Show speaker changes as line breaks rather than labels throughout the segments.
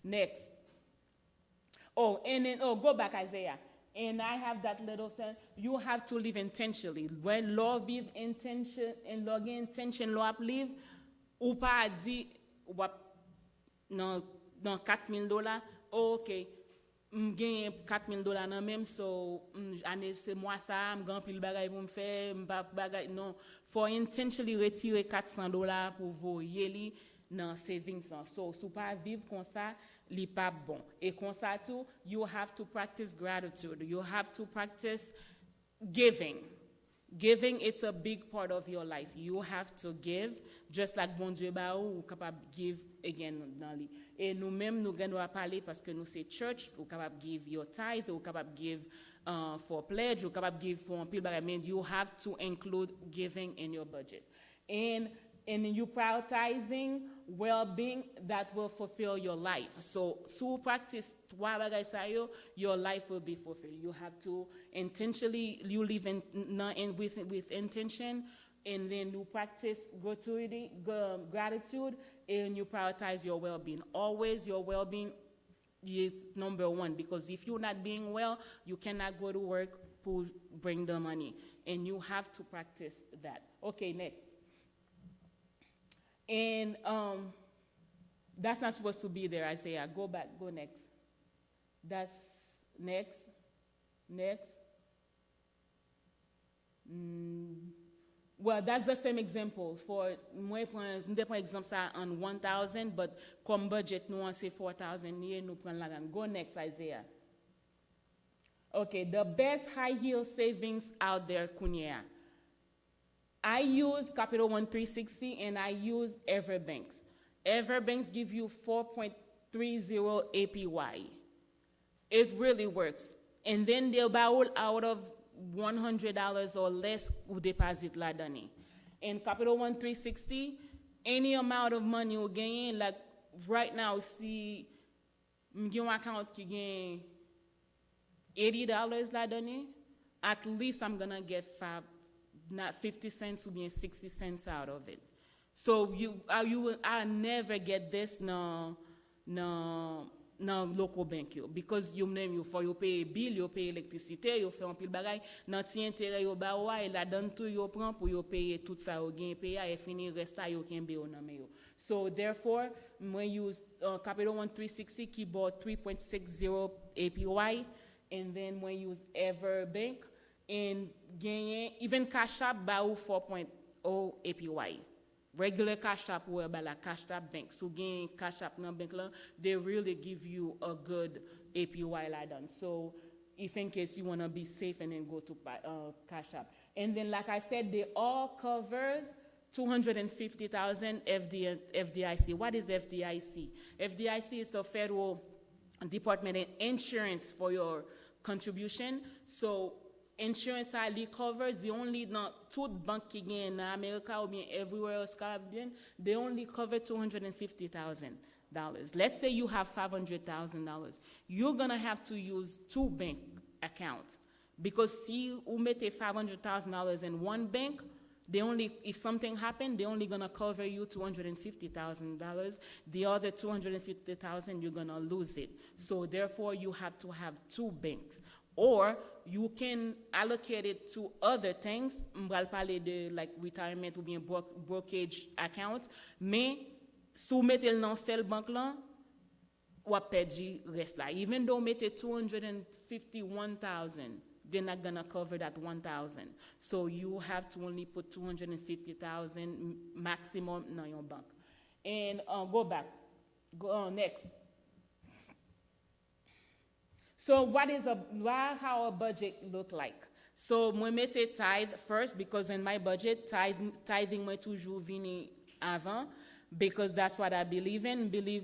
Next. Oh, and then, go back, Isaiah. And I have that little thing. You have to live intentionally. When law vive intention, and law gen intention, law live, ou pas dit, wap, non, $4,000, ok, m'gagne $4,000 nan même, so, année, c'est moi ça, m'gan pile bagay pour m'faire, m'pa bagay, non. For intentionally retirer $400 pour voyer li, nan savings. So, sou pas vivre comme ça, li pas bon. Et comme ça tout, you have to practice gratitude. You have to practice giving. Giving, it's a big part of your life. You have to give, just like bon Dieu ba ou capable give again dans li. Et nous-mêmes, nous gagnons parler parce que nous c'est church, ou capable give your tithe, ou capable give for pledge, ou capable give for un pile bagay. Mais you have to include giving in your budget. And you prioritizing well-being that will fulfill your life. So, practice trois bagay sa yo, your life will be fulfilled. You have to intentionally, you live with intention, and then you practice gratitude, and you prioritize your well-being. Always your well-being is number one, because if you're not being well, you cannot go to work to bring the money, and you have to practice that. Okay, next. And that's not supposed to be there, Isaiah. Go back, go next. That's next. Well, that's the same example. For moi, pour exemple ça on 1,000, but comme budget nous on say 4,000 here, nous prend la gamme. Go next, Isaiah. Okay, the best high yield savings out there, Kunya. I use Capital One 360 and I use Everbanks. Everbanks give you 4.30 APY. It really works. And then they'll bowl out of $100 or less who deposit la dani. In Capital One 360, any amount of money you gain, like right now, see, my account ki gain $80 la dani, at least I'm gonna get not 50 cents, will be 60 cents out of it. So I'll never get this no local bank yo, because you pay bill, you pay electricité, you fais un pile bagay, nan ti intérêt yo ba wa, et la donne tout yo prend pour yo payer tout ça yo gain payer et fini resta yo kenbe yo nan me yo. So therefore, when you use Capital One 360 qui bought 3.60 APY, and then when you use Everbank, and even Cash App ba ou 4.0 APY. Regular Cash App or by la Cash App bank. So gain Cash App nan bank la, they really give you a good APY like that. So if in case you want to be safe and then go to Cash App. And then like I said, they all covers 250,000 FDIC. What is FDIC? FDIC is a federal department of insurance for your contribution. So insurance highly covers the only not two bank in America or everywhere else Caribbean, they only cover $250,000. Let's say you have $500,000. You're gonna have to use two bank accounts, because see you made $500,000 in one bank, they only, if something happened, they're only gonna cover you $250,000. The other $250,000 you're gonna lose it. So therefore you have to have two banks. Or you can allocate it to other things. M'bral parler de like retirement ou bien brokerage account. Mais si vous mettez le nom seul banque là, ou perdu reste là. Even though mettez 251,000, they're not gonna cover that 1,000. So you have to only put 250,000 maximum in your bank. And go back. Go on next. So how a budget look like? So moi mette tithe first, because in my budget, tithing moi toujours vini avant, because that's what I believe in. Believe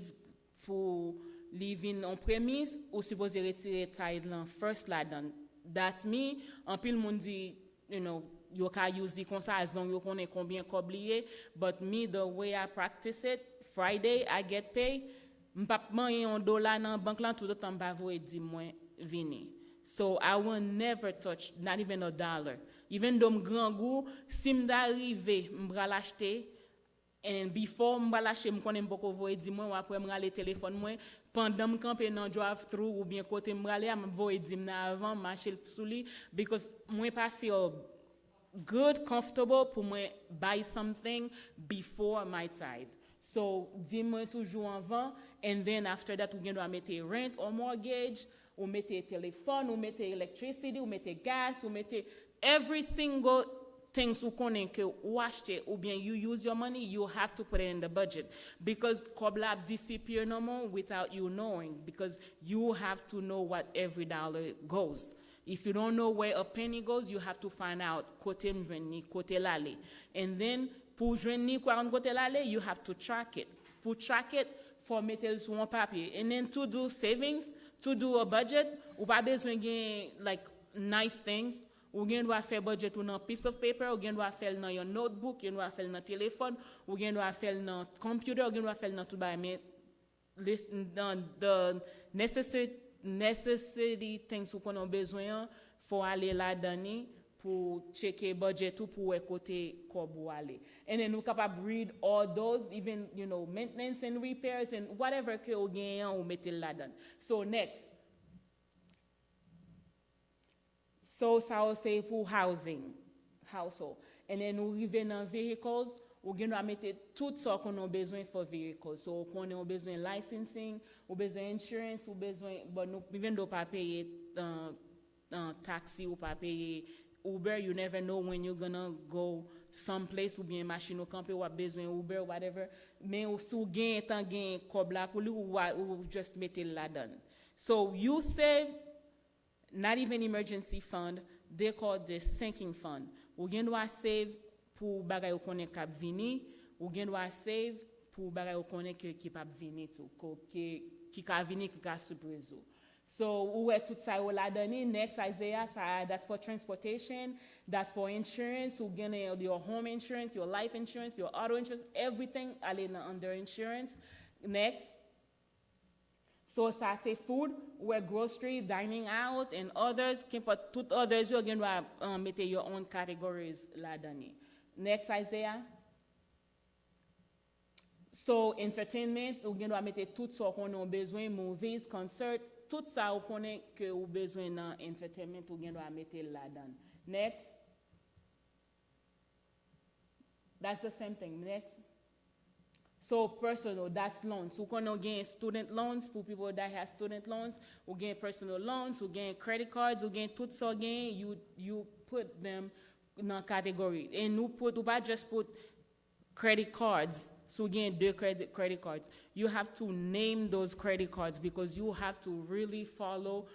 for living en premise, ou supposé retirer tithe lan first la dan. That's me. En pile moun di, you can use the comme ça as long you connais combien koblié, but me, the way I practice it, Friday I get paid. M'pap manye $1 nan bank lan tout le temps ba voye di mwen vini. So I will never touch not even $1. Even though m'grand goût, si m'da arrive m'bral acheter And before m'ba lâcher m'konnen beaucoup voyer di moi ou après m'rale téléphone moi pendant m'camper dans drive through ou bien côté m'rale m'voyer di m'na avant marcher sous lui because moi pas feel good comfortable pour moi buy something before my time. So dis-moi toujours avant and then after that ou gen doit mettre rent or mortgage ou mettre téléphone ou mettre electricity ou mettre gas ou mettre every single things ou konnen que ou acheter ou bien you use your money, you have to put it in the budget because kobla disappear no more without you knowing because you have to know what every dollar goes. If you don't know where a penny goes, you have to find out kote mjwenni, kote lale. And then pour jwenni kwa kote lale, you have to track it. Pour track it, for mettre sur un papier. And then to do savings, to do a budget, ou pas besoin gen like nice things. Ou gen doit faire budget ou nan piece of paper, ou gen doit faire nan your notebook, gen doit faire nan téléphone, ou gen doit faire nan computer, ou gen doit faire nan tout ba mais the necessity things ou qu'on a besoin faut aller là-dedans pour checker budget ou pour côté kobo aller. And then we capable read all those even maintenance and repairs and whatever que ou gen ou mettre là-dedans. So next. So, ça aussi pour housing, household. And then nous arrivons dans vehicles, ou gen doit mettre tout ça qu'on a besoin for vehicles. So, qu'on a besoin licensing, ou besoin insurance, ou besoin, bon, nous vivons pas payer taxi ou pas payer Uber. You never know when you're gonna go someplace ou bien machine ou camper ou a besoin Uber, whatever. Mais ou sou gen tan gen kobla pour lui ou just mettre là-dedans. So, you save. Not even emergency fund, they call this sinking fund. Ou gen doit save pour bagay ou konnen k'ap vini, ou gen doit save pour bagay ou konnen ki pap vini tout, ki ka vini ki ka surprise ou. So, ou tout ça ou la dani, next Isaiah, that's for transportation, that's for insurance, ou gen your home insurance, your life insurance, your auto insurance, everything ale under insurance. Next. So ça c'est food, where grocery, dining out, and others. But tout others, you're going to mettre your own categories là-dedans. Next, Isaiah. So entertainment, you're going to mettre tout ça qu'on a besoin, movies, concerts, tout ça qu'on a que vous besoin dans entertainment, you're going to mettre là-dedans. Next. That's the same thing. Next. So personal, that's loans. So we get student loans for people that have student loans. We get personal loans. We get credit cards. We get tout ça again. You put them in a category. And we pas just put credit cards. So again, the credit cards. You have to name those credit cards because you have to really follow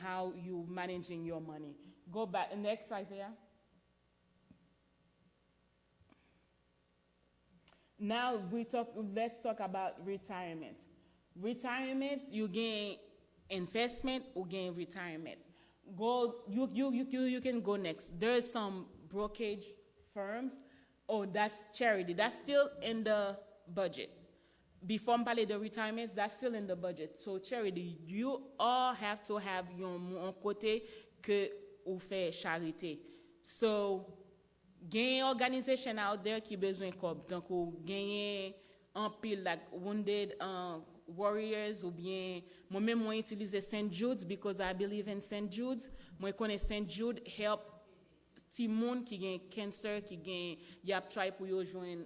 how you managing your money. Go back next, Isaiah. Now let's talk about retirement. Retirement, you gain investment or gain retirement. You can go next. There's some brokerage firms. Oh, that's charity. That's still in the budget. Before I parle de retirement, that's still in the budget. So charity, you all have to have your côté que ou fait charité. So gain organization out there qui besoin comme donc ou gagner un pile like wounded warriors ou bien moi-même moi utiliser St. Jude's because I believe in St. Jude's. Moi connais St. Jude help ti moun qui gain cancer qui gain y a try pour yo joindre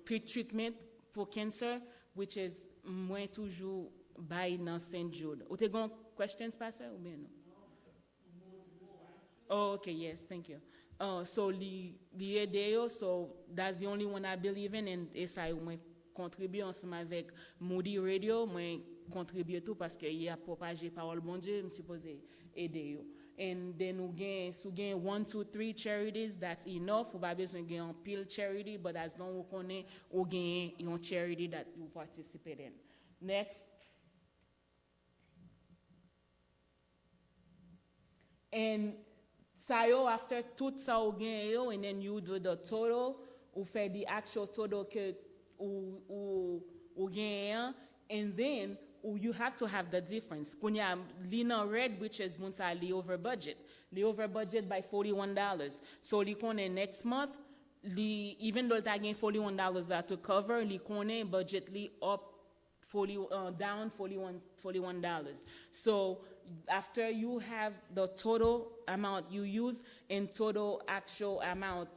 treatment for cancer which is moi toujours by dans St. Jude. Ou te gon questions pastor ou bien non? Oh, okay, yes, thank you. So the idea, so that's the only one I believe in, and ça moi contribue ensemble avec Moody Radio, moi contribue tout parce que il a propagé parole bon Dieu, me supposé aider yo. And then we gain 1, 2, 3 charities, that's enough. Ou pas besoin gain un pile charity, but as long as we connaît ou gain une charity that you participate in. Next. And so after tout ça ou gain yo, and then you do the total, ou fait the actual total que ou gain, and then you have to have the difference. Kunya Lina Red, which is Munsa li over budget by $41. So li kone next month, even though ta gen $41 that to cover, li konen budget li up 40 down $41. So after you have the total amount you use and total actual amount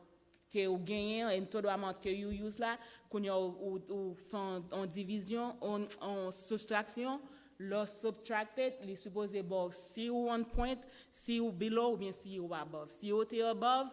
que ou genyen and total amount que you use là, qu'on ou fait en division, en soustraction, lo subtracted, li supposé bon si ou 1 point, si ou below, ou bien si ou above. Si ou te above,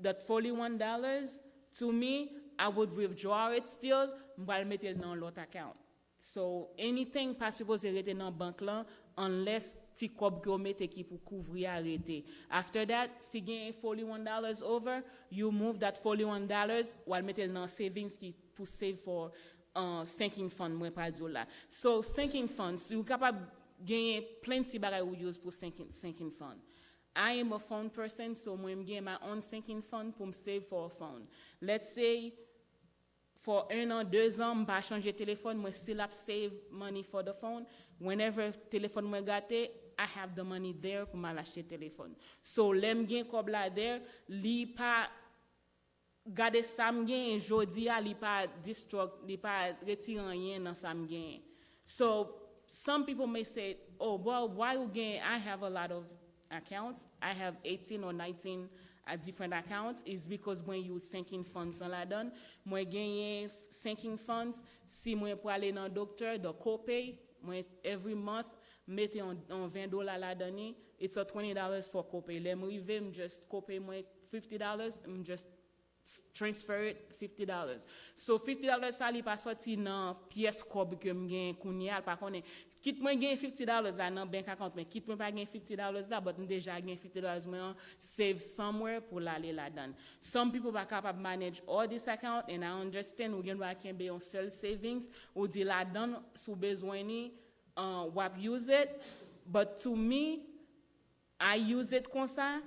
that $41, to me, I would withdraw it still, m'bral mette dans l'autre account. So anything pas supposé rete dans banque là, unless ti kob ko mette ki pou couvrir arrêté. After that, si gen $41 over, you move that $41 while mette dans savings ki pou save for sinking fund mwen pa di la. So sinking funds, you capable gagner plenty bagay ou use pour sinking fund. I am a phone person, so mwen gen my own sinking fund pour me save for a phone. Let's say for 1 an, 2 ans, m'a changer téléphone, moi still have save money for the phone. Whenever téléphone moi gâté, I have the money there pour m'acheter téléphone. So lem gen kob la there, li pa gade sam gen jodi a li pa destruct, li pa retire rien dans sam gen. So some people may say, oh well, why you gen? I have a lot of accounts. I have 18 or 19 different accounts. Is because when you sinking funds en la donne, moi gagne sinking funds. Si moi pour aller dans docteur, the copay, moi every month mettez en $20 la donne. It's a $20 for copay. Let me rive, just copay moi $50. Just transfer it $50. So $50 ça li pas sorti dans pièce cob que me gagne kounya par contre quitte moi gagne $50 là dans bank account mais quitte moi pas gagne $50 là but déjà gagne $50 moi save somewhere pour l'aller là-dedans. Some people are capable manage all this account and I understand ou gen wa can be on seul savings ou di là-dedans sous besoin ni wap use it, but to me I use it comme ça.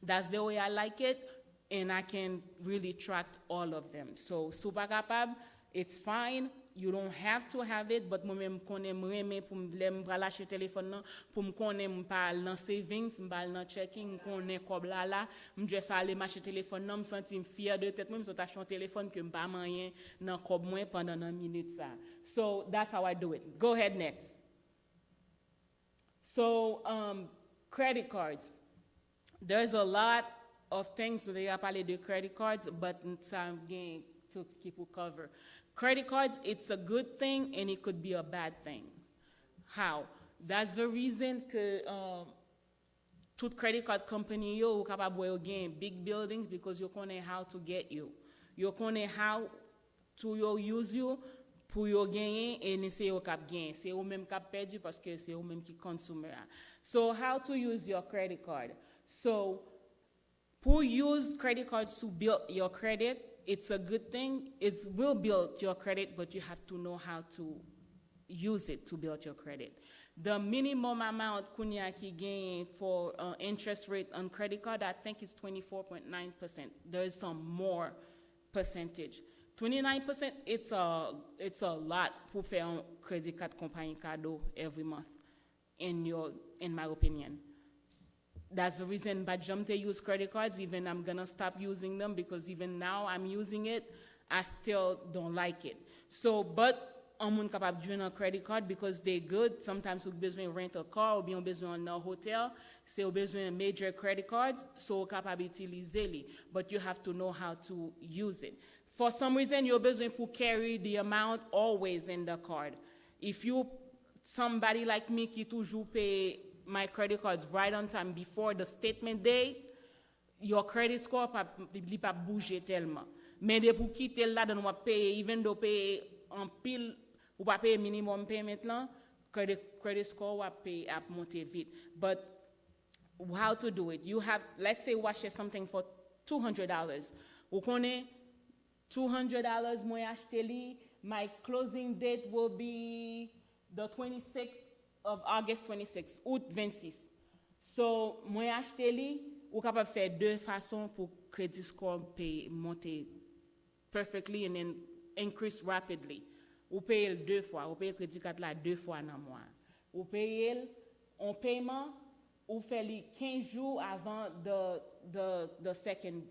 That's the way I like it. And I can really track all of them. So, super capable, it's fine. You don't have to have it, but moi-même connais m'reme pour m'bral acheter téléphone nan, pour m'connaît m'pal dans savings, m'pal dans checking, m'connaît kob la, m'just aller m'acheter téléphone nan, m'senti fier de tête moi, m'sont acheter un téléphone que m'pa rien dans kob moi pendant 1 minute ça. So, that's how I do it. Go ahead next. So, credit cards. There's a lot of things they are parlé de credit cards, but some gain to keep you cover. Credit cards, it's a good thing and it could be a bad thing. How? That's the reason que tout credit card company yo capable yo gain big buildings because you connais how to get you. You connais how to yo use you pour yo gagner et c'est yo cap gain. C'est ou même cap perdu parce que c'est ou même qui consumer. So how to use your credit card? So who use credit cards to build your credit? It's a good thing. It will build your credit, but you have to know how to use it to build your credit. The minimum amount kunya ki gain for interest rate on credit card, I think is 24.9%. There is some more percentage. 29%, it's a lot pour faire un credit card compagnie cadeau every month, in my opinion. That's the reason by jump they use credit cards. Even I'm gonna stop using them because even now I'm using it, I still don't like it. So, but I'm capable de joindre un credit card because they're good. Sometimes we besoin rent a car ou bien besoin d'un hotel. C'est besoin major credit cards, so capable utiliser li. But you have to know how to use it. For some reason, you're besoin pour carry the amount always in the card. If you somebody like me qui toujours pay my credit cards right on time before the statement date, your credit score li pa bouger tellement. Mais de pour quitter là dans payer even though pay en pile ou pas payer minimum payment là, credit score va pay up monter vite. But how to do it? You have, let's say we share something for $200. Ou connaît $200 moi acheter li, my closing date will be the 26th of August 26, Août 26. So, moi acheter li, ou capable faire deux façons pour credit score pay monter perfectly and then increase rapidly. Ou paye deux fois, ou paye credit card là deux fois dans mois. Ou paye en paiement, ou fait li 15 jours avant the second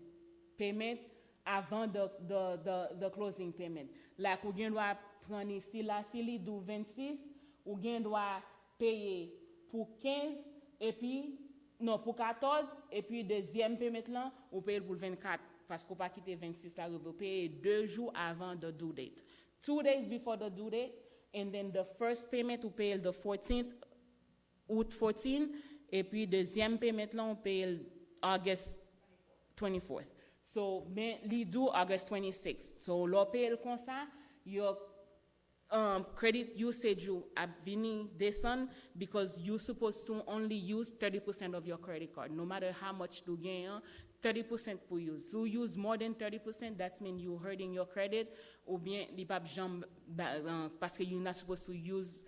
payment avant the closing payment. Like, ou gen doit prendre ici, là, si li do 26, ou gen doit payer pour 15, et puis, non, pour 14, et puis deuxième paiement là, ou paye pour 24, parce qu'on pas quitter 26 là, vous payez 2 jours avant the due date. 2 days before the due date, and then the first payment, ou paye the 14th, Août 14, et puis deuxième paiement là, on paye August 24th. So, li do August 26th. So, l'on paye comme ça, your credit usage you vini descend because you're supposed to only use 30% of your credit card. No matter how much you gain, 30% pour use. So, use more than 30%, that means you're hurting your credit, ou bien li pap jam parce que you're not supposed to use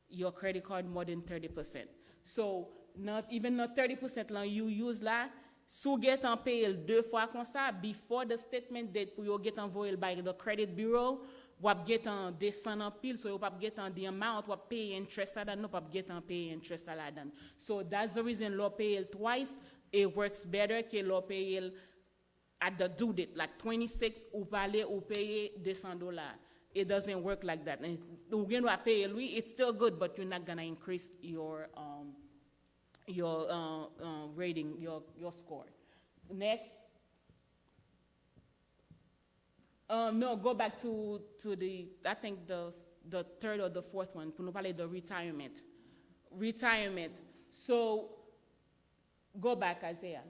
your credit card more than 30%. So, not 30% là, you use là, sou get en paye 2 fois comme ça, before the statement date pour you get envoyé by the credit bureau, wap get en descend en pile, so you pap get on the amount, wap pay interest la dan, no pap get en pay interest la dan. So that's the reason law pay twice, it works better que law pay at the due date, like 26, ou pale ou pay $200. It doesn't work like that. And ou gen wa pay lui, it's still good, but you're not gonna increase your rating, your score. Next. No, go back to the, I think the third or the fourth one, pour nous parler de retirement. Retirement. So, go back, Isaiah.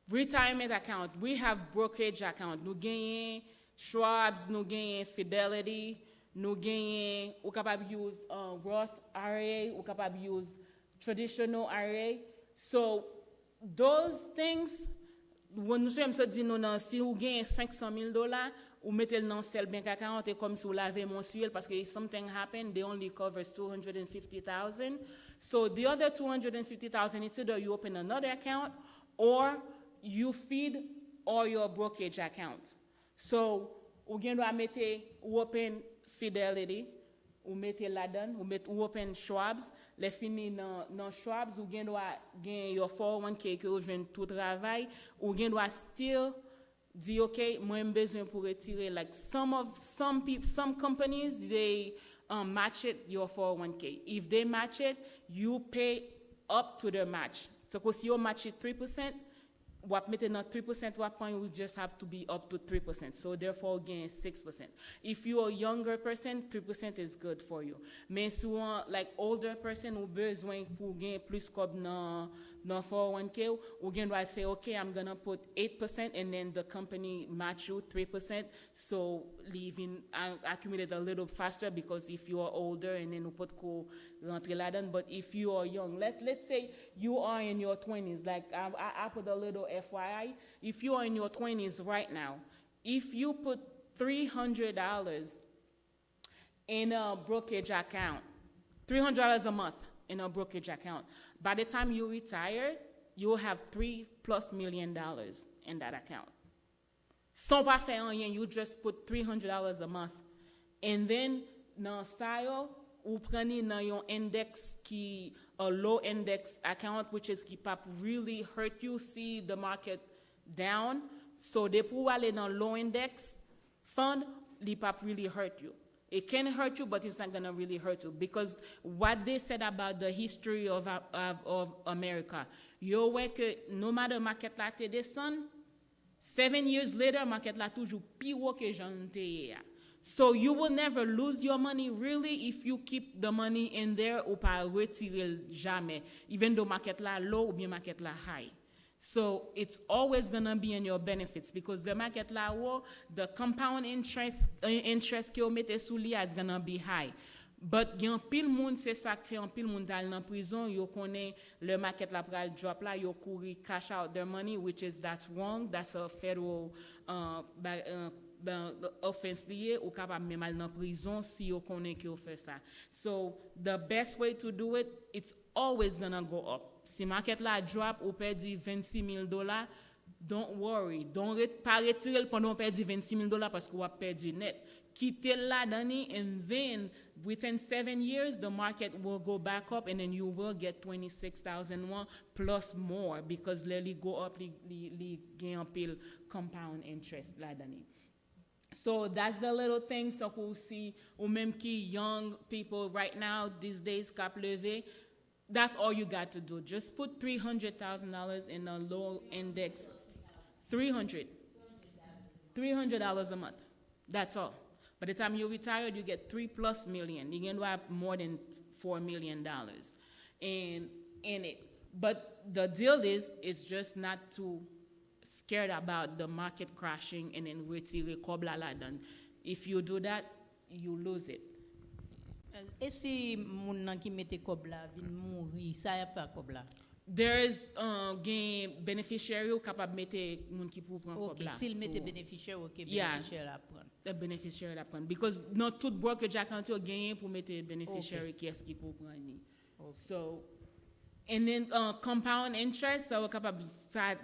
Retirement account. We have brokerage account. Nous gagnons Schwab's, nous gagnons Fidelity, nous gagnons, ou capable use Roth IRA, ou capable use traditional IRA. So, those things, when nous sommes dit nous non, si vous gagnez $500,000, ou mettez le dans Zelle bank account et comme si vous l'avez mensuel parce que if something happened, they only covers $250,000. So the other $250,000, it's either you open another account or you feed all your brokerage accounts. So, ou gen doit mettre ou open Fidelity, ou mettez la donne, ou open Schwab's, les fini dans Schwab's, ou gen doit gen your 401k que vous joignez tout travail, ou gen doit still dit okay, moi j'ai besoin pour retirer, like some people, some companies, they match it your 401k. If they match it, you pay up to the match. So if you match it 3%, what made it not 3%, what point will just have to be up to 3%. So therefore gain 6%. If you're a younger person, 3% is good for you. Mais souvent, like older person who besoin pour gain plus comme dans 401k, ou gain doit say, okay, I'm gonna put 8% and then the company match you 3%. So leaving accumulate a little faster because if you are older and then you put ko rentrer là-dedans. But if you are young, let's say you are in your 20s, like I put a little FYI, if you are in your 20s right now, if you put $300 in a brokerage account, $300 a month in a brokerage account, by the time you retire, you'll have $3+ million in that account. Sans pas faire rien, you just put $300 a month. And then, dans ça, ou prenez dans yon index qui a low index account, which is qui pas really hurt you, see the market down. So they pour aller dans low index fund, li pas really hurt you. It can hurt you, but it's not gonna really hurt you because what they said about the history of America, yo ouais que no matter market la te descend, 7 years later market la toujours pi haut que j'en. So you will never lose your money really if you keep the money in there ou pas retirer jamais, even though market la low ou bien market la high. So it's always gonna be in your benefits because the market la low, the compound interest que you mette sous li is gonna be high. But yon pile moun c'est ça qui fait un pile moun dal dans prison, yo connaît le market la pral drop la, yo couri cash out their money, which is that's wrong. That's a federal offense lié ou capable même mal dans prison si yo connaît que yo fait ça. So the best way to do it, it's always gonna go up. Si market la drop ou perdu $26,000, don't worry, pas retirer pendant perdre $26,000 parce que vous avez perdu net. quitter la donné, and then within 7 years, the market will go back up, and then you will get 26,001 plus more because they go up, they gain a pile compound interest la donné. So that's the little things that we see, ou même qui young people right now, these days, cap levé, that's all you got to do. Just put $300,000 in a low index, $300 a month. That's all. By the time you retire, you get $3+ million. You can have more than $4 million in it. But the deal is, it's just not too scared about the market crashing and then retirer kobla la dan. If you do that, you lose it.
Et si moun nan ki mette kobla vin mouri, ça y a pas kobla?
There is gain beneficiary ou capable mette moun ki pou pran kobla.
Okay, s'il mette beneficiaire, okay,
Yeah.
beneficiaire la prendre.
The beneficiary la prendre because not tout brokerage account yo gain pour mette beneficiary qui est-ce qui pou pran ni. So and then compound interest, so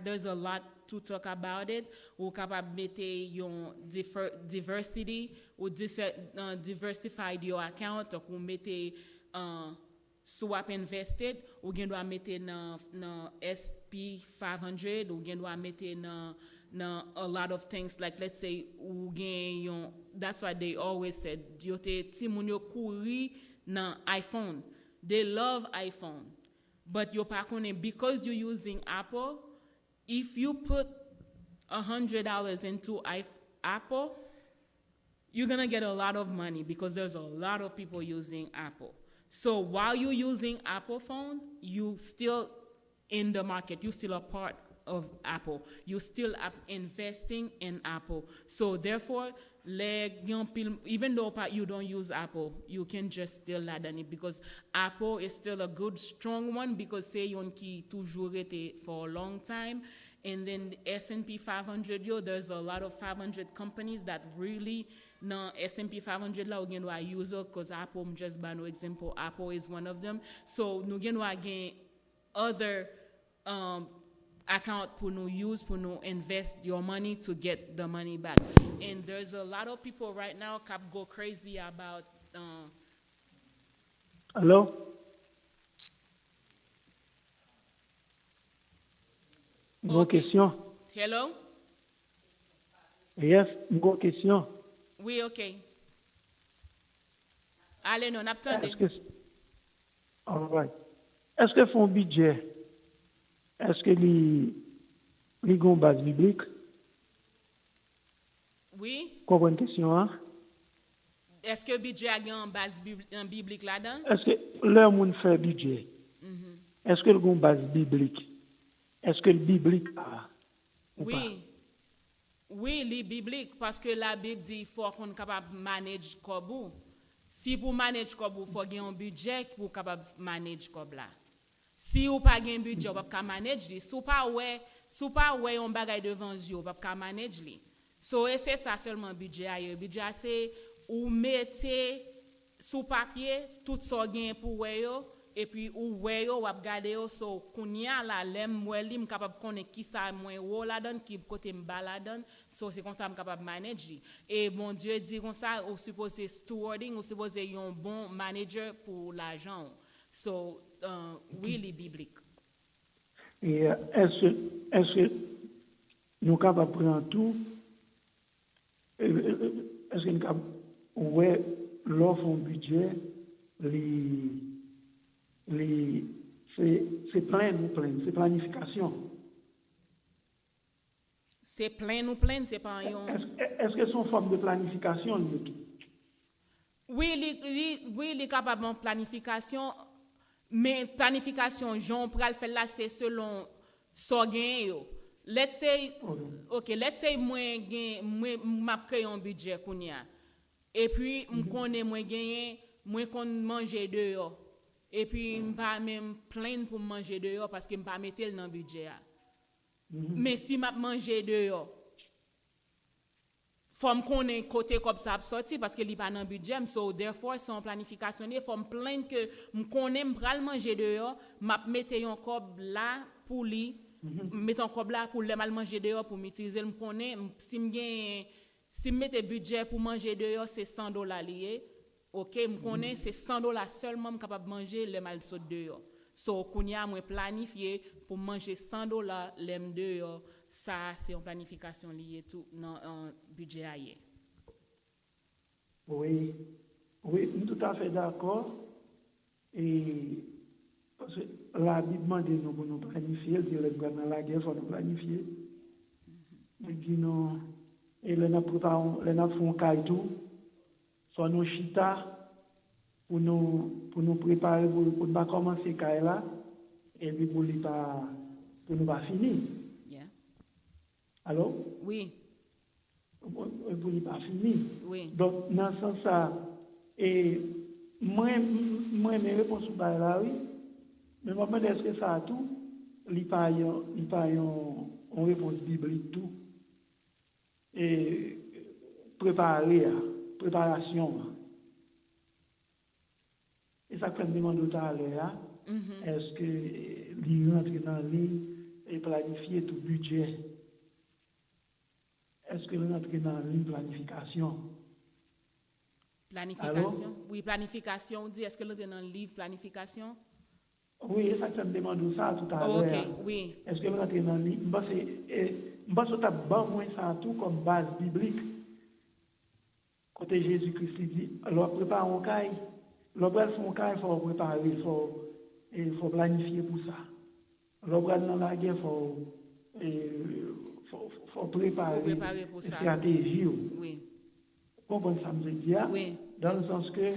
there's a lot to talk about it. Ou capable mette yon diversity ou diversified your account ou mette swap invested ou gen doit mette na SP 500 ou gen doit mette na a lot of things like let's say ou gen yon, that's why they always said yo te ti moun yo kouri na iPhone. They love iPhone. But you're because you're using Apple, if you put $100 into Apple, you're gonna get a lot of money because there's a lot of people using Apple. So while you're using Apple phone, you still in the market. You still a part of Apple. You still investing in Apple. So therefore, even though you don't use Apple, you can just still add on it because Apple is still a good, strong one because say yon ki toujours été for a long time. And then the S&P 500, there's a lot of 500 companies that really na S&P 500 la ou gen wa user because Apple just by no example, Apple is one of them. So nou gen wa gen other account pour nous use, pour nous invest your money to get the money back. And there's a lot of people right now cap go crazy about
Hello? Une question?
Hello?
Yes, une question.
Oui, OK. Allez, non, attendez.
All right. Est-ce que font budget? Est-ce que les gon base biblique?
Oui.
Quoi une question, hein?
Est-ce que budget a une base biblique là-dedans?
Est-ce que leur monde fait budget? Est-ce que le gon base biblique? Est-ce que le biblique a?
Oui. Oui, le biblique parce que la Bible dit qu'il faut qu'on soit capable de manager comme si pour manager comme il faut avoir un budget pour capable manager comme là. Si ou pas un budget, on pas manager. Si ou pas ouais on bagaille devant yeux, on pas manager. So c'est ça seulement budget. Budget c'est ou mettez sous papier tout ça gain pour ouais et puis ou ouais yo ou regarder yo so kounya la lem moi capable connaître qui ça moins haut la donne qui côté m'ba la donne so c'est comme ça capable manager et bon Dieu dit comme ça ou supposé stewarding ou supposé un bon manager pour l'argent so really biblique.
Et est-ce que nous capables prendre tout est-ce que nous capables ouais l'offre un budget c'est plein ou plein, c'est planification.
C'est plein ou plein, c'est pas un.
Est-ce que c'est une forme de planification?
Oui, il est capable de planification, mais planification, Jean pral faire là, c'est selon son gain. Let's say, let's say moi m'a créé un budget kounya. Et puis m'konne moi gagner, moi kon manger dehors. Et puis m'pas même plein pour manger dehors parce que m'pas mettre dans le budget. Mais si m'a manger dehors, faut me connaître côté comme ça sorti parce que li pas dans budget, so therefore sans planification, faut me plaindre que me connaît m'pral manger dehors, m'a mettre un cob là pour lui, mettre un cob là pour le mal manger dehors pour m'utiliser me connaît si Si me mette budget pour manger dehors c'est $100 lié, OK, me connais c'est $100 seulement capable manger le mal saute dehors. So kounya moi planifier pour manger $100 l'aime dehors, ça c'est une planification liée tout dans un budget ailleurs.
Oui, oui, nous tout à fait d'accord. Et parce que la Bible demande nous pour nous planifier, dire le dans la guerre, il faut nous planifier. Il dit non, et les n'a font caille tout, soit nous chita pour nous préparer pour pas commencer caille là, et puis pour nous pas finir.
Yeah.
Alors?
Oui.
Pour nous pas finir.
Oui.
Donc dans ce sens ça, et moi mes réponses sont là oui. Mais moi est-ce que ça a tout? Il pas une réponse biblique tout. Et préparation. Et ça comme demande tout à l'heure, est-ce que il rentre dans l'île et planifier tout budget? Est-ce que il rentre dans l'île planification?
Planification?
Alors?
Oui, planification, on dit est-ce que l'on est dans le livre planification?
Oui, ça me demande ça tout à l'heure.
OK, oui.
Est-ce que l'on rentre dans l'île? Je pense que tu as besoin ça tout comme base biblique. Côté Jésus-Christ dit, alors prépare un caille. L'obral son caille, il faut préparer, il faut planifier pour ça. L'obral dans la guerre, il faut préparer
pour ça.
stratégie.
Oui.
Vous comprenez ça, me dit?
Oui.
Dans le sens que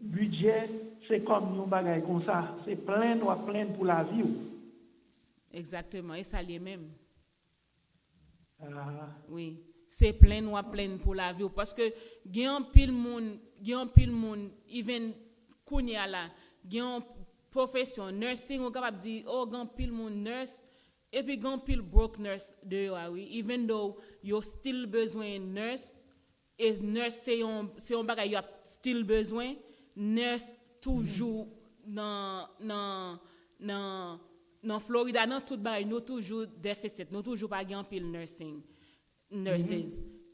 budget, c'est comme un bagage comme ça. C'est plein pour la vie.
Exactement, et ça l'est même.
Ah.
Oui. C'est plein pour la vie parce que gen pile monde even kounya la gen profession nursing on capable dire oh gen pile monde nurse et puis gen pile broke nurse de oui even though you still besoin nurse et nurse c'est un bagage you still besoin nurse toujours dans Florida dans tout bagage nous toujours déficit nous toujours pas gen pile nurses.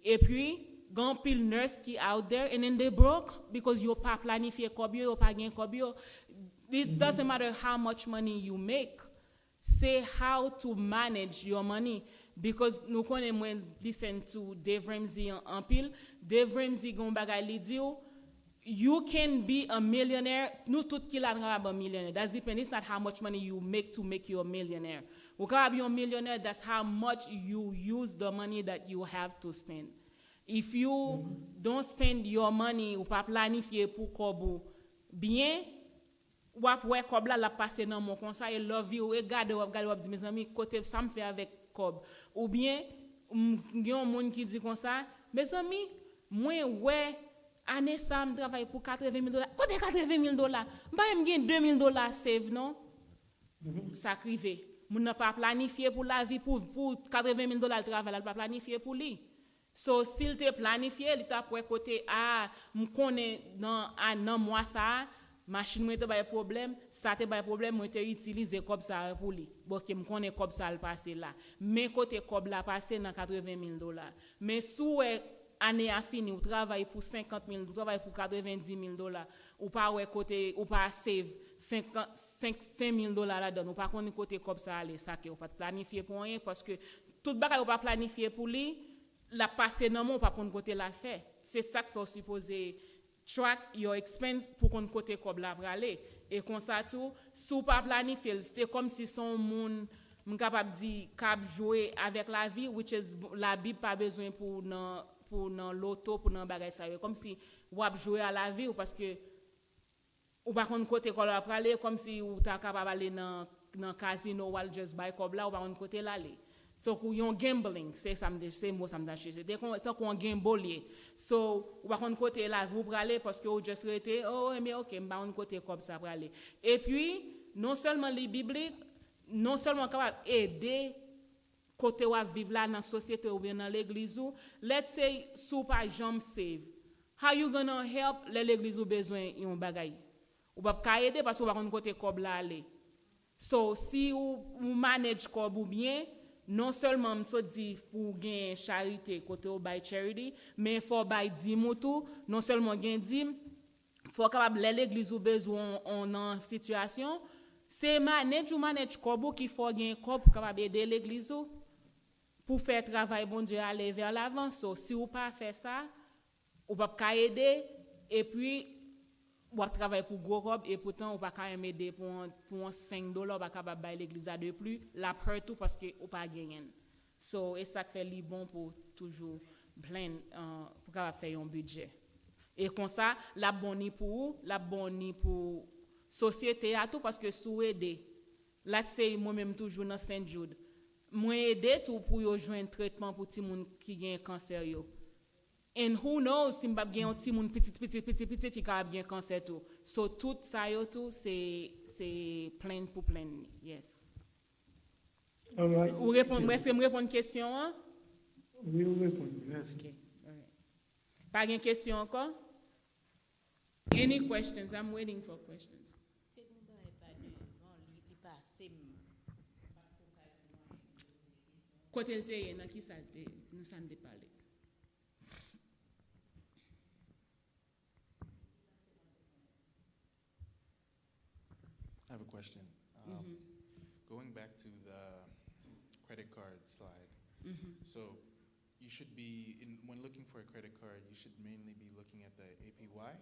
Et puis, gon pile nurse qui out there and then they broke because you pas planifié kobyo, you pas gen kobyo. It doesn't matter how much money you make. Say how to manage your money because nous connaissons moins listen to Dave Ramsey en pile. Dave Ramsey gon bagay li di you can be a millionaire. Nous tout qui la un millionaire. That's depend. It's not how much money you make to make you a millionaire. Ou can be a millionaire. That's how much you use the money that you have to spend. If you don't spend your money ou pas planifier pour kobo bien, wap ouais kob la passer dans mon conseil et love you et garde wap dit mes amis côté ça me fait avec kob. Ou bien yon moun qui dit comme ça, mes amis, moi ouais année ça me travaille pour $80,000. Côté $80,000, m'pa me gagne $2,000 save non? Ça crivé. Moun n'a pas planifié pour la vie pour $80,000 travail, elle pas planifié pour lui. So s'il te planifié, il t'a pour côté me connaît dans mois ça machine moi te ba problème, ça te ba problème, moi te utiliser comme ça pour lui. Bon que me connaît comme ça le passé là. Mais côté comme la passé dans $80,000. Mais sous année a fini, ou travaille pour $50,000, ou travaille pour $90,000, ou pas ouais côté, ou pas save $5,000 là-dedans, ou pas qu'on côté comme ça aller, ça que ou pas planifier pour rien parce que tout bagay ou pas planifier pour lui, la passer dans mon pas qu'on côté là faire. C'est ça qu'il faut supposer track your expense pour qu'on côté comme là pour aller et comme ça tout, sous pas planifier, c'était comme si son monde capable dire cap jouer avec la vie which is la Bible pas besoin pour dans l'auto pour dans bagay ça comme si ou a jouer à la vie ou parce que ou pas qu'on côté qu'on va aller comme si ou ta capable aller dans casino ou just buy comme là ou pas on côté là aller so yon gambling c'est ça me c'est mot ça me chercher dès qu'on gambolier so ou pas qu'on côté là vous pour aller parce que ou just rete oh mais OK m'ba on côté comme ça pour aller et puis non seulement les bibliques non seulement capable aider côté ou vivre là dans société ou bien dans l'église ou let's say sous pas jambe save how you gonna help l'église ou besoin yon bagay ou pas ka aider parce que ou pas côté kob là aller so si ou manage kob ou bien non seulement m'so dit pour gain charité côté au by charity, mais faut by dim tout, non seulement gain dim, faut capable l'église ou besoin on en situation, c'est manage kobo qui faut gain kob pour capable aider l'église pour faire travail bon Dieu aller vers l'avant. So si ou pas faire ça, ou pas aider et puis ou travailler pour gros robe et pourtant ou pas quand même aider pour $5 pas capable bailler l'église à de plus la peur tout parce que ou pas gagner. So et ça fait li bon pour toujours plein pour capable faire un budget. Et comme ça la boni pour société à tout parce que sous aider. Là c'est moi même toujours dans Saint Jude. Moi aider tout pour yo joindre traitement pour ti moun qui gagne cancer yo. And who knows, si m'bap gen yon ti moun petit qui ka bien cancer tout. So tout ça yo tout c'est plein pour plein. Yes.
All right.
Ou répondre, est-ce que me répondre question hein?
Oui, vous répondez. Merci.
Okay. All right. Pas gen question encore? Any questions? I'm waiting for questions. Côté le te nan ki sa te nous ça ne parler.
I have a question. Going back to the credit card slide. So you should be, when looking for a credit card, you should mainly be looking at the APY,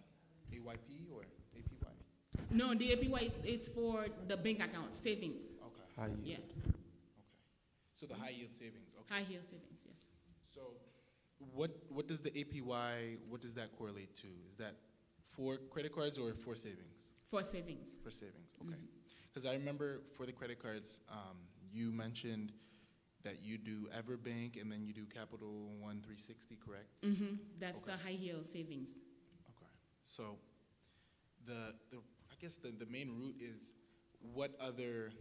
AYP or APY?
No, the APY it's for the bank account, savings.
Okay.
High
Yeah,
yield.
Okay. So the high yield savings. Okay.
high yield savings, yes.
So what does the APY, what does that correlate to? Is that for credit cards or for savings?
For savings.
For savings, okay. Because I remember for the credit cards, you mentioned that you do Everbank and then you do Capital One 360, correct?
That's
Okay.
the high yield savings.
Okay. So the I guess the main route is what other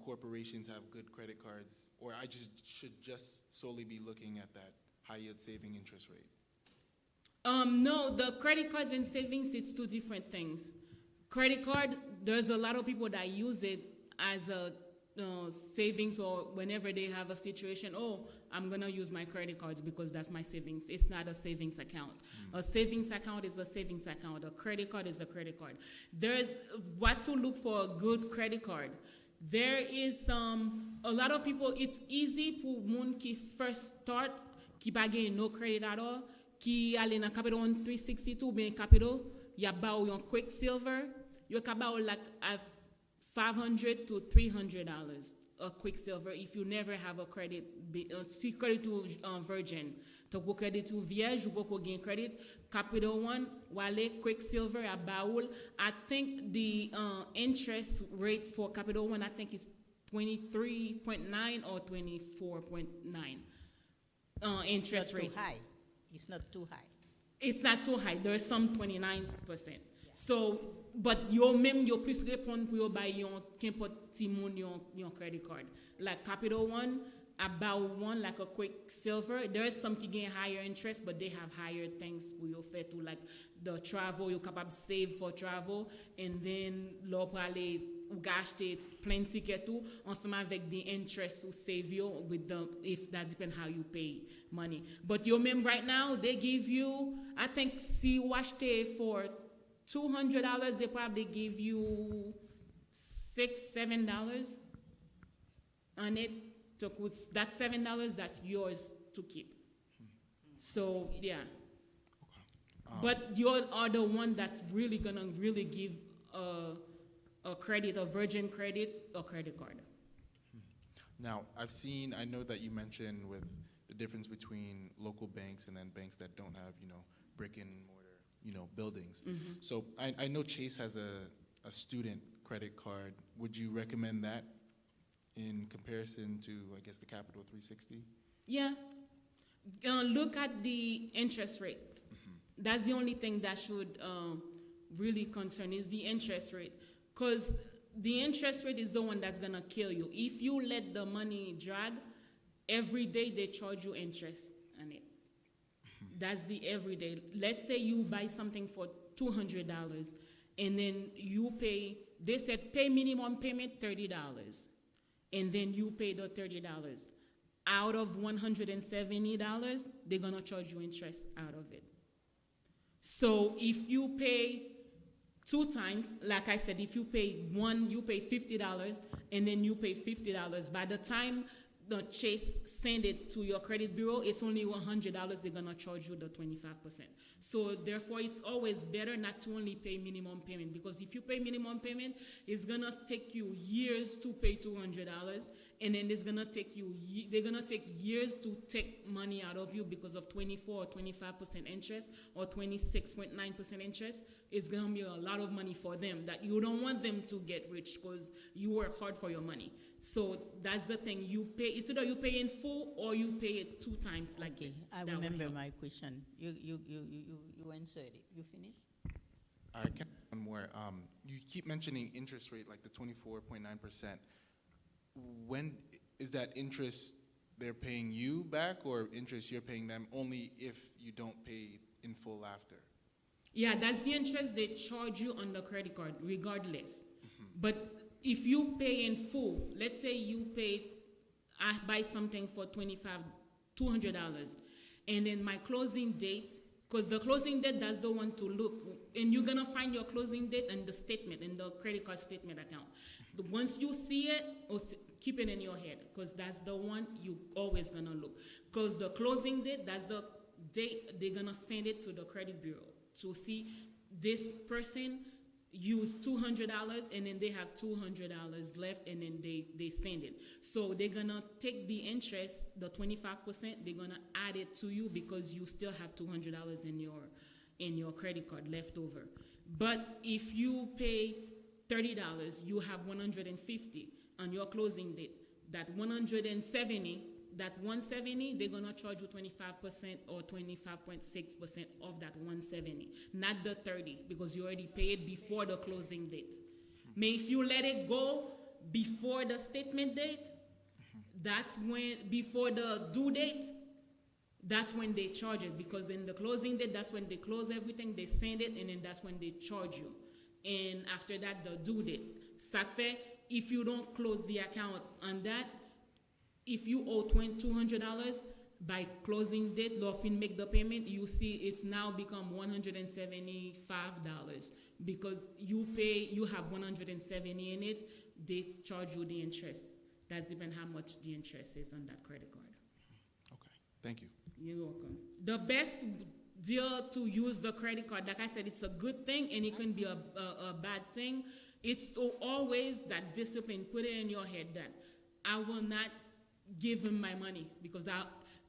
corporations have good credit cards, or I should just solely be looking at that high yield saving interest rate?
No, the credit cards and savings is two different things. Credit card, there's a lot of people that use it as a savings or whenever they have a situation, I'm going to use my credit cards because that's my savings. It's not a savings account. A savings account is a savings account. A credit card is a credit card. There's what to look for a good credit card. There is a lot of people, it's easy pour moun qui first start, qui pa gen no credit at all, qui ale nan Capital One 362, ben Capital, ya ba ou yon Quicksilver, you ka ba ou like $500 to $300 a Quicksilver if you never have a credit, see credit to Virgin. To go credit to Vierge, ou go gain credit. Capital One, wale Quicksilver, a baoul. I think the interest rate for Capital One, I think is 23.9 or 24.9 interest rate.
Too high. It's not too high.
It's not too high. There's some 29%. Yeah. So, but yo plus répondre pour yo buy yon qu'importe ti moun yon credit card. Like Capital One, about one like a Quicksilver. There is some qui gain higher interest, but they have higher things pour yo fait to like the travel. You capable save for travel, and then l'on peut aller ou gâcher plein de tickets tout ensemble avec the interest ou save you with the if that depend how you pay money. But you remember right now they give you, I think si you achete for $200, they probably give you $6-7 on it. So that $7 that's yours to keep. So yeah. But you are the one that's really gonna really give a credit, a Virgin credit, or credit card.
Now, I know that you mentioned with the difference between local banks and then banks that don't have, brick and mortar, buildings. So I know Chase has a student credit card. Would you recommend that in comparison to, I guess, the Capital 360?
Yeah. Look at the interest rate. That's the only thing that should really concern is the interest rate. Because the interest rate is the one that's going to kill you. If you let the money drag, every day they charge you interest on it. That's the everyday. Let's say you buy something for $200 and then you pay, they said pay minimum payment $30. And then you pay the $30. out of $170, they're gonna charge you interest out of it. So if you pay 2 times, like I said, if you pay one, you pay $50, and then you pay $50. By the time the Chase send it to your credit bureau, it's only $100. They're gonna charge you the 25%. So therefore, it's always better not to only pay minimum payment, because if you pay minimum payment, it's gonna take you years to pay $200, and then it's gonna take you they're gonna take years to take money out of you because of 24 or 25% interest or 26.9% interest. It's gonna be a lot of money for them that you don't want them to get rich because you work hard for your money. So that's the thing. You pay, it's either you pay in full or you pay it 2 times like
Okay,
this.
I
That will
remember
help.
my question. You answered it. You finished?
I can one more. You keep mentioning interest rate, like the 24.9%. When is that interest they're paying you back, or interest you're paying them only if you don't pay in full after?
Yeah, that's the interest they charge you on the credit card, regardless. But if you pay in full, let's say you pay, I buy something for $200, and then my closing date, because the closing date, that's the one to look, and you're gonna find your closing date in the statement, in the credit card statement account. Once you see it, keep it in your head, because that's the one you always gonna look. Because the closing date, that's the date they're gonna send it to the credit bureau to see this person used $200, and then they have $200 left, and then they send it. So they're gonna take the interest, the 25%, they're gonna add it to you because you still have $200 in your credit card left over. But if you pay $30, you have $150 on your closing date. That 170, they're gonna charge you 25% or 25.6% of that 170, not the 30, because you already paid before the closing date. But if you let it go before the statement date, that's when, before the due date, that's when they charge it, because in the closing date, that's when they close everything, they send it, and then that's when they charge you. And after that, the due date. Sakfe, if you don't close the account on that, if you owe $200 by closing date, Lofin make the payment, you see it's now become $175 because you have 170 in it, they charge you the interest. That's even how much the interest is on that credit card.
Okay, thank you.
You're welcome. The best deal to use the credit card, like I said, it's a good thing and it can be a bad thing. It's always that discipline. Put it in your head that I will not give him my money, because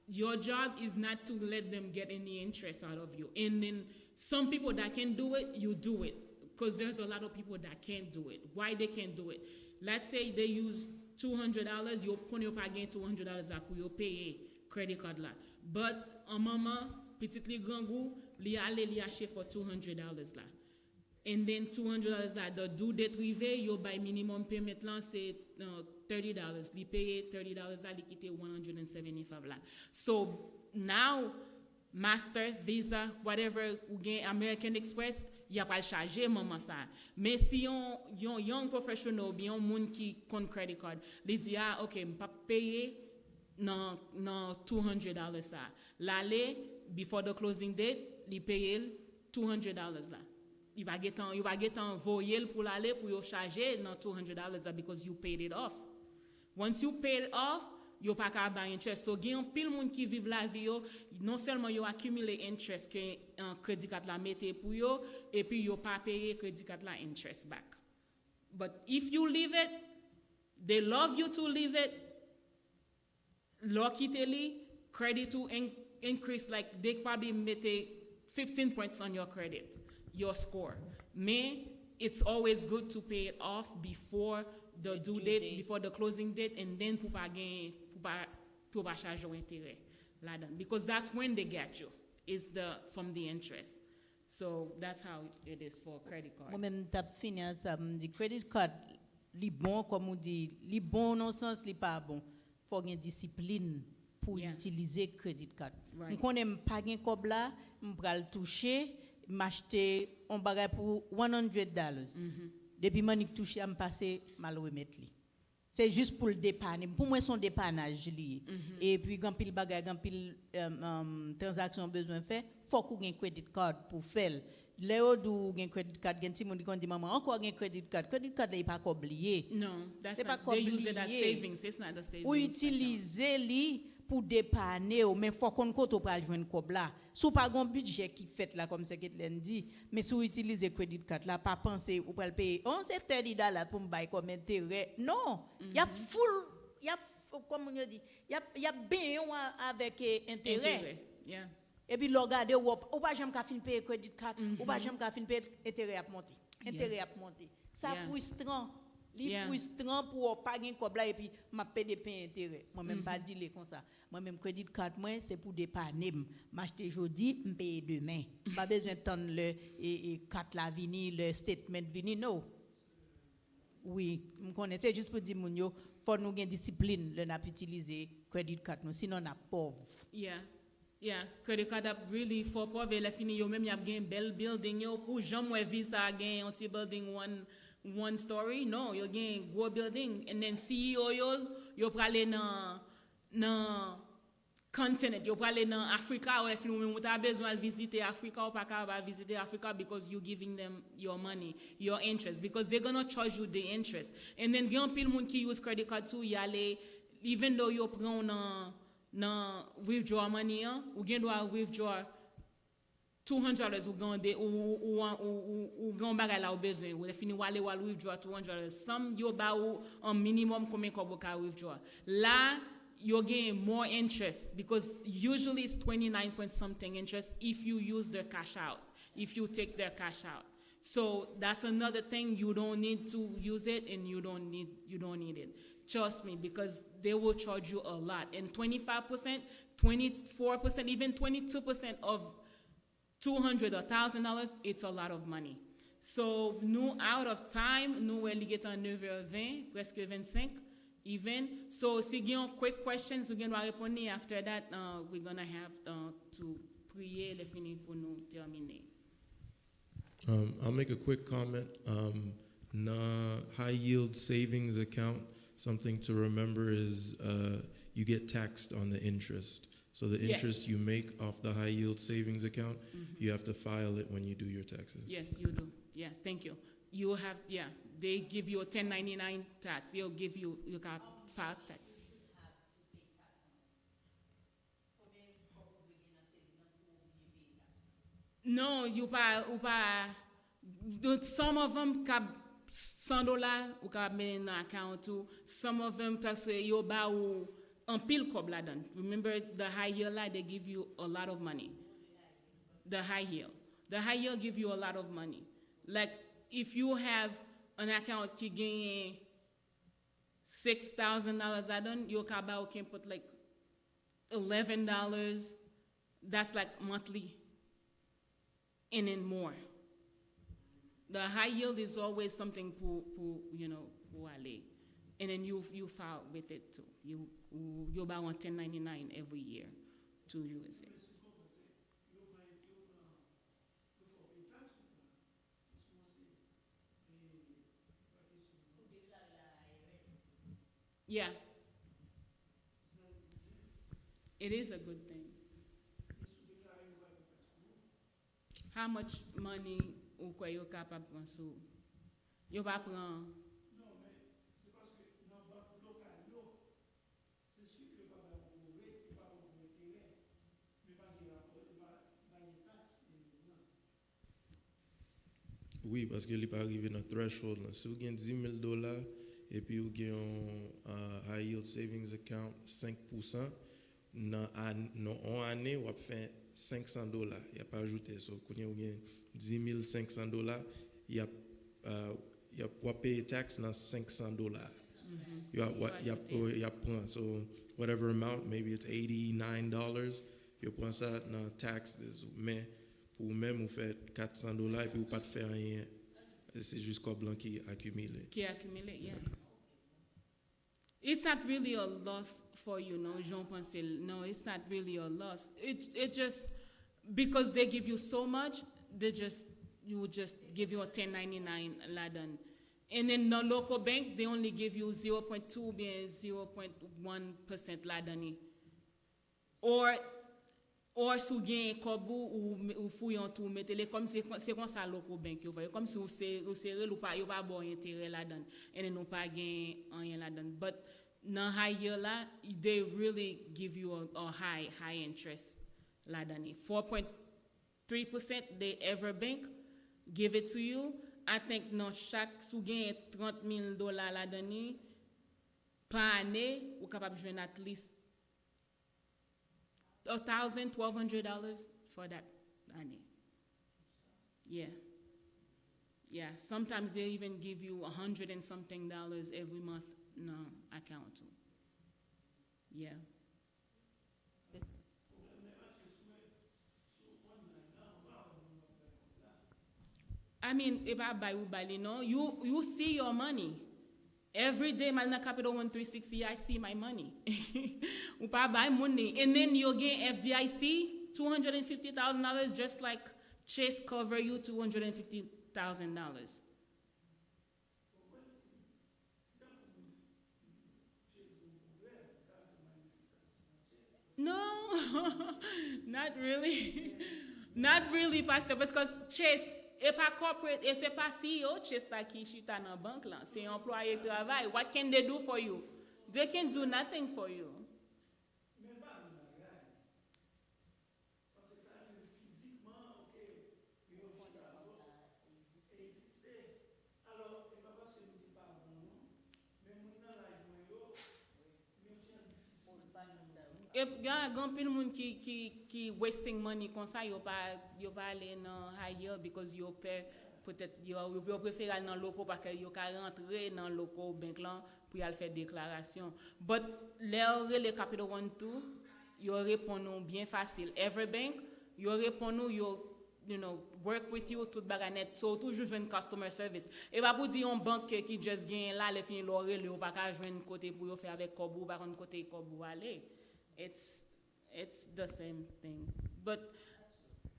your job is not to let them get any interest out of you. And then some people that can do it, you do it, because there's a lot of people that can't do it. Why they can't do it? Let's say they use $200, you put your again $200 up, you pay credit card là. But a maman, petit gangou, li ale li achète for $200 là. And then $200 là, the due date rive, you buy minimum payment là, c'est $30. Li paye $30 là, li kite $175 là. So now, Master, Visa, whatever, ou gen American Express, y a pas charger maman ça. Mais si yon young professional, bien yon moun qui compte credit card, li di OK, m'pa payer non $200 ça. L'aller before the closing date, li paye $200 là. You va get voyel pour l'aller pour yo charger non $200 because you paid it off. Once you paid it off, you pas ka ba interest. So gen pile moun qui vive la vie yo, non seulement yo accumulate interest que credit card la mette pour yo, et puis yo pas payer credit card la interest back. But if you leave it, they love you to leave it. Luckily, credit to increase, like they probably mette 15 points on your credit, your score. Mais it's always good to pay it off before the due date, before the closing date, and then pour pas charger intérêt là-dedans, because that's when they get you, is from the interest. So that's how it is for credit card.
Moi-même, t'as fini ça, me dit credit card, li bon, comme on dit, li bon non sens, li pas bon. Faut une discipline pour utiliser credit card.
Right.
On connaît pas gen kob là, m'pral toucher, m'acheter un bagage pour $100. Depuis m'en touché, me passer mal remettre li. C'est juste pour le dépanner. Pour moi, son dépannage lié. Et puis, quand pile bagage, quand pile transaction besoin faire, faut qu'on ait un credit card pour faire. Léo dou gen credit card, gen ti moun di kon di maman encore gen credit card. Credit card là il pas oublié.
No, that's
C'est
not.
pas
They use it as
oublié.
savings. It's not the savings.
Ou utiliser li pour dépanner ou mais faut qu'on koto pral joindre kob là. Sou pas gon budget qui fait là comme ça que l'en dit, mais sou utiliser credit card là pas penser ou pral payer on c'est $30 pour me bailler comme intérêt. Non, il y a full, il y a comme on dit, il y a bien avec intérêt.
Yeah.
Et puis le regarder ou pas jamais ka fin payer credit card, ou pas jamais ka fin payer intérêt à monter. Intérêt à monter. Ça frustrant. Li frustrant pour pas gain comme là et puis m'a payer des intérêt. Moi même pas dire comme ça. Moi même credit card moi c'est pour dépanner. M'acheter aujourd'hui, me payer demain. Pas besoin d'attendre le et carte la vini, le statement vini non. Oui, me connais c'est juste pour dire mon yo, faut nous gain discipline le n'a utiliser credit card nous sinon on a pauvre.
Yeah, credit card up really for pauvre la fini yo même y a gain bel building yo pour jamais visa gain on building one story. No, you gain gros building and then CEO yo prale nan continent, yo prale nan Africa ou if you ta besoin visiter Africa ou pas capable visiter Africa because you giving them your money, your interest because they're going to charge you the interest. And then gen pile moun ki use credit card too, yale even though you prend nan withdraw money ou gen doit withdraw $200 ou gan bagay la ou besoin ou fini wale withdraw $200 some yo ba ou un minimum combien ko ka withdraw la you gain more interest because usually it's 29 point something interest if you use their cash out, if you take their cash out. So that's another thing, you don't need to use it and you don't need it. Trust me, because they will charge you a lot. And 25%, 24%, even 22% of $200 or $1,000, it's a lot of money. So nous out of time, nous allons get à 9h20, presque 25. Even so, si you have quick questions, we're going to répondre. After that, we're going to have to prier les finis pour nous terminer.
I'll make a quick comment. Na high yield savings account, something to remember is you get taxed on the interest. So the interest you make off the high yield savings account, you have to file it when you do your taxes.
Yes, you do. Yes, thank you. You have, they give you a 1099 tax. They'll give you got file tax. No, you pa, some of them cap $100 ou cap mettre in account too. Some of them parce you ba ou un pile kob la dan. Remember the high yield la, they give you a lot of money. The high yield give you a lot of money. Like if you have an account ki gain $6,000 I done, your kabao can put like $11. That's like monthly. And then more. The high yield is always something pour aller. And then you file with it too. You buy on 1099 every year to use it. Yeah. It is a good thing. How much money ou quoi yo capable prendre sou? Yo pas prendre. Non, mais c'est parce que dans banque locale c'est sûr que pas intérêt, mais pas
Oui, parce que il pas arrivé dans threshold là. Si vous gagnez $10,000 et puis vous gagnez un high yield savings account 5%, dans en année vous fait $500. Il n'y a pas ajouté. So, quand vous gagnez $10,500, il y a pour payer taxe dans $500. Il y a point. So whatever amount, maybe it's $89. You prend ça dans taxes, mais pour même vous faites $400 et puis vous pas faire rien. C'est juste quoi blanc qui accumule.
Yeah. It's not really a loss for you, no, Jean Pancel. No, it's not really a loss. It just because they give you so much, you would just give you a 1099 laden. And then the local bank, they only give you 0.2 bien 0.1% la dani. Or sou gen kobou ou fouyon tout mettez comme c'est comme ça local bank yo voyez comme si ou serrel ou pas yo pas bon intérêt la dan and then ou pas gen rien la dan. But nan high yield la, they really give you a high interest la dani. 4.3% they ever bank give it to you. I think non chaque sou gen $30,000 la dani par année ou capable joindre at least $1,000, $1,200 for that année. Yeah. Sometimes they even give you $100 and something every month no account too. Yeah. I mean, if I buy Ubali, no, you see your money. Every day, my Capital 1360, I see my money. Upa buy money. And then you get FDIC, $250,000, just like Chase cover you $250,000. No, not really. Not really, Pastor, because Chase, et pas corporate, et c'est pas CEO, Chase ta qui chita dans banque là, c'est employé travail. What can they do for you? They can do nothing for you. Et il y a un grand pile monde qui wasting money comme ça, yo pas aller dans high yield because yo pay peut-être yo préfère aller dans local parce que yo ka rentrer dans local bank là pour y aller faire déclaration. But les Capital 1-2 yo répond nous bien facile. Every bank yo répond nous work with you tout baganet so toujours joindre customer service. Et pas pour dire une banque qui just gagne là les fin l'orel yo pas ka joindre côté pour yo faire avec Kobo par contre côté Kobo aller. It's the same thing. But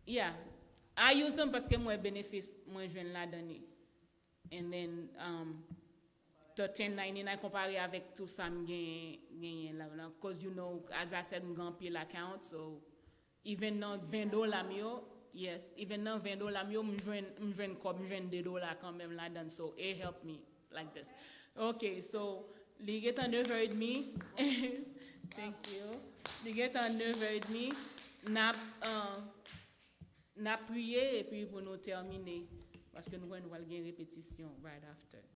yeah, I use them parce que moi bénéfice moi joindre la donner. And then the 1099 comparé avec tout ça gagne là because as I said m'gan pile account so even now $20 mio yes even now $20 mio m'joindre comme $22 quand même là dedans so it helped me like this. Okay, so li get on heard me. Thank you. Li get on heard me. N'a prié et puis pour nous terminer parce que nous allons une répétition right after.